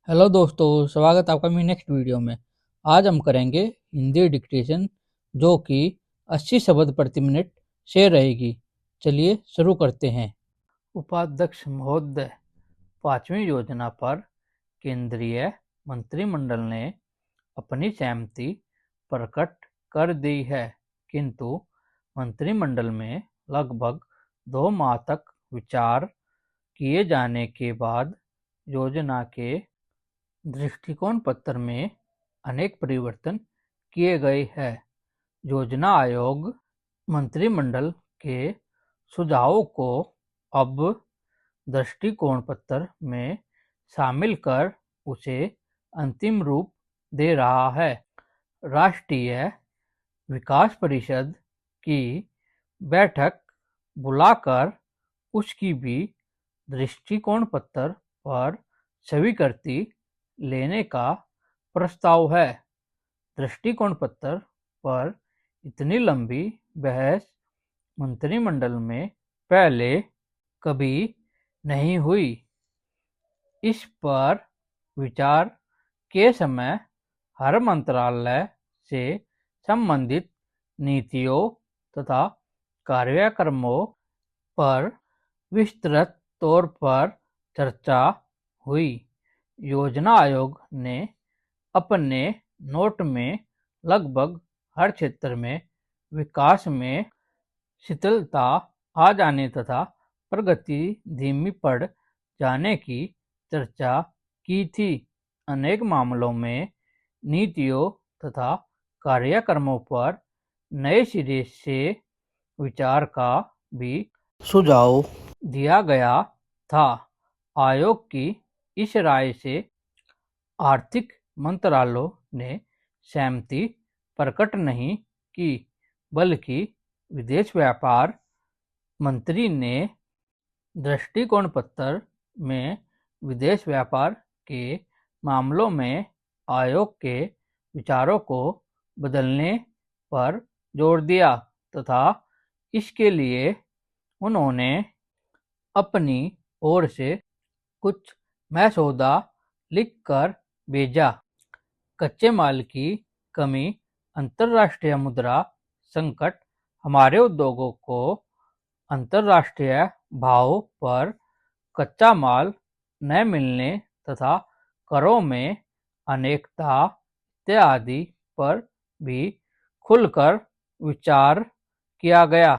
Hello दोस्तों, स्वागत है आपका मेरी नेक्स्ट वीडियो में। आज हम करेंगे हिंदी डिक्टेशन जो कि 80 शब्द प्रति मिनट से रहेगी। चलिए शुरू करते हैं। उपाध्यक्ष महोदय, पांचवी योजना पर केंद्रीय मंत्रिमंडल ने अपनी सहमति प्रकट कर दी है, किंतु मंत्रिमंडल में लगभग 2 माह तक विचार किए जाने के बाद योजना के दृष्टिकोण पत्र में अनेक परिवर्तन किए गए हैं। योजना आयोग मंत्रिमंडल के सुझावों को अब दृष्टिकोण पत्र में शामिल कर उसे अंतिम रूप दे रहा है। राष्ट्रीय विकास परिषद की बैठक बुलाकर उसकी भी दृष्टिकोण पत्र पर स्वीकृति लेने का प्रस्ताव है। दृष्टिकोण पत्र पर इतनी लंबी बहस मंत्रिमंडल में पहले कभी नहीं हुई। इस पर विचार के समय हर मंत्रालय से संबंधित नीतियों तथा कार्यक्रमों पर विस्तृत तौर पर चर्चा हुई। योजना आयोग ने अपने नोट में लगभग हर क्षेत्र में विकास में शिथिलता आ जाने तथा प्रगति धीमी पड़ जाने की चर्चा की थी। अनेक मामलों में नीतियों तथा कार्यक्रमों पर नए सिरे से विचार का भी सुझाव दिया गया था। आयोग की इस राय से आर्थिक मंत्रालयों ने सहमति प्रकट नहीं की, बल्कि विदेश व्यापार मंत्री ने दृष्टिकोण पत्र में विदेश व्यापार के मामलों में आयोग के विचारों को बदलने पर जोर दिया तथा इसके लिए उन्होंने अपनी ओर से कुछ मसौदा लिखकर भेजा। कच्चे माल की कमी, अंतर्राष्ट्रीय मुद्रा संकट हमारे उद्योगों को अंतर्राष्ट्रीय भाव पर कच्चा माल न मिलने तथा करों में अनेकता इत्यादि पर भी खुलकर विचार किया गया।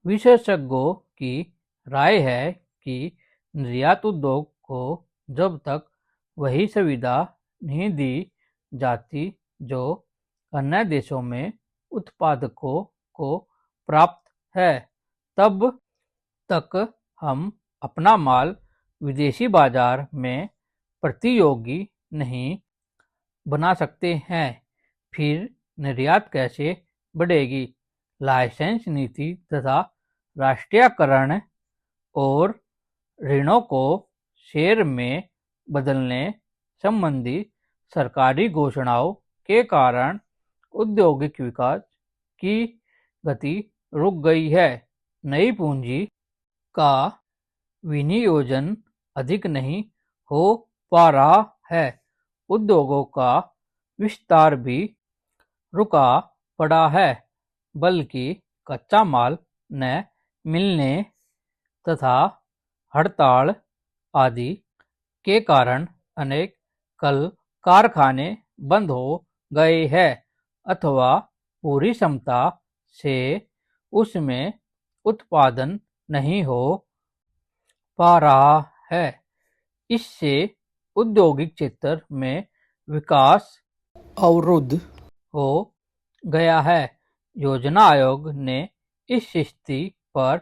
विशेषज्ञों की राय है कि निर्यात उद्योग को जब तक वही सुविधा नहीं दी जाती जो अन्य देशों में उत्पादकों को प्राप्त है, तब तक हम अपना माल विदेशी बाजार में प्रतियोगी नहीं बना सकते हैं। फिर निर्यात कैसे बढ़ेगी? लाइसेंस नीति तथा राष्ट्रीयकरण और ऋणों को शेयर में बदलने संबंधी सरकारी घोषणाओं के कारण औद्योगिक विकास की गति रुक गई है। नई पूंजी का विनियोजन अधिक नहीं हो पा रहा है। उद्योगों का विस्तार भी रुका पड़ा है, बल्कि कच्चा माल न मिलने तथा हड़ताल आदि के कारण अनेक कल कारखाने बंद हो गए हैं अथवा पूरी क्षमता से उसमें उत्पादन नहीं हो पा रहा है। इससे औद्योगिक क्षेत्र में विकास अवरुद्ध हो गया है। योजना आयोग ने इस स्थिति पर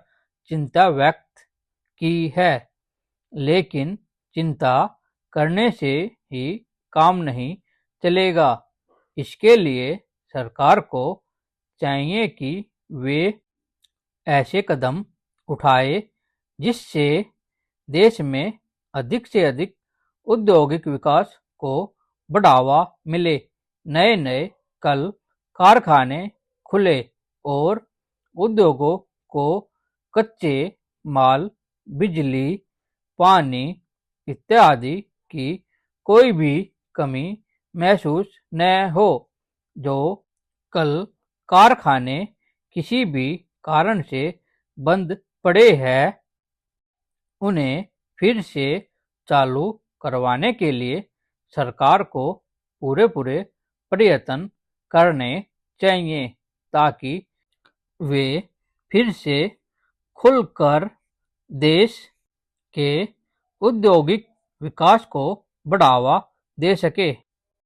चिंता व्यक्त की है, लेकिन चिंता करने से ही काम नहीं चलेगा। इसके लिए सरकार को चाहिए कि वे ऐसे कदम उठाए जिससे देश में अधिक से अधिक औद्योगिक विकास को बढ़ावा मिले, नए नए कल कारखाने खुले और उद्योगों को कच्चे माल, बिजली, पानी इत्यादि की कोई भी कमी महसूस न हो। जो कल कारखाने किसी भी कारण से बंद पड़े हैं, उन्हें फिर से चालू करवाने के लिए सरकार को पूरे प्रयत्न करने चाहिए, ताकि वे फिर से खुलकर देश के औद्योगिक विकास को बढ़ावा दे सके।